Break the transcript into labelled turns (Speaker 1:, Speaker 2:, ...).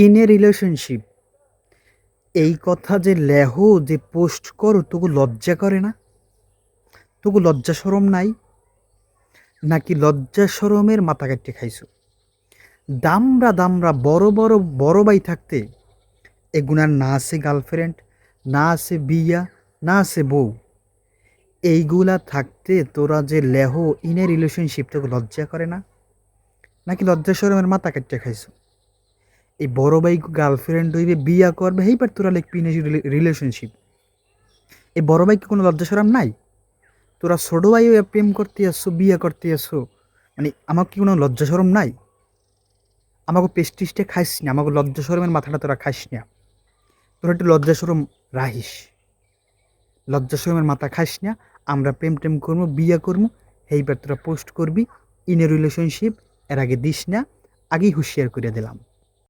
Speaker 1: In a relationship এই কথা যে লেহো যে পোস্ট করো তোকে লজ্জা করে না? তোকে লজ্জা সরম নাই? নাকি লজ্জা সরমের মাথা কাটতে খাইছো? দামরা দামরা বড় বড় বড় ভাই থাকতে এগুনার না আছে গার্লফ্রেন্ড, না আছে বিয়া, না আছে বউ, এইগুলা থাকতে তোরা যে লেহো ইন এ রিলেশনশিপ তোকে লজ্জা করে না? নাকি লজ্জা সরমের মাথা কাটতে খাইছো? এই বড় ভাই গার্লফ্রেন্ড হইবে বিয়া করবে এইবার তোরা লিখবি ইন এ রিলেশনশিপ। এই বড় ভাই কি কোনো লজ্জা সরম নাই? তোরা ছোট ভাই হইয়া প্রেম করতে আসছো, বিয়ে করতে আসছো, মানে আমার কি কোনো লজ্জা সরম নাই? আমাকে পেস্টিসটা খাইস না, আমাকে লজ্জা সরমের মাথাটা তোরা খাইস না। তোরা একটু লজ্জা সরম রাহিস, লজ্জা সরমের মাথা খাইস না। আমরা প্রেম টেম করবো, বিয়ে করবো, এইবার তোরা পোস্ট করবি ইন এ রিলেশনশিপ, এর আগে দিস না, আগেই হুঁশিয়ার করে দিলাম।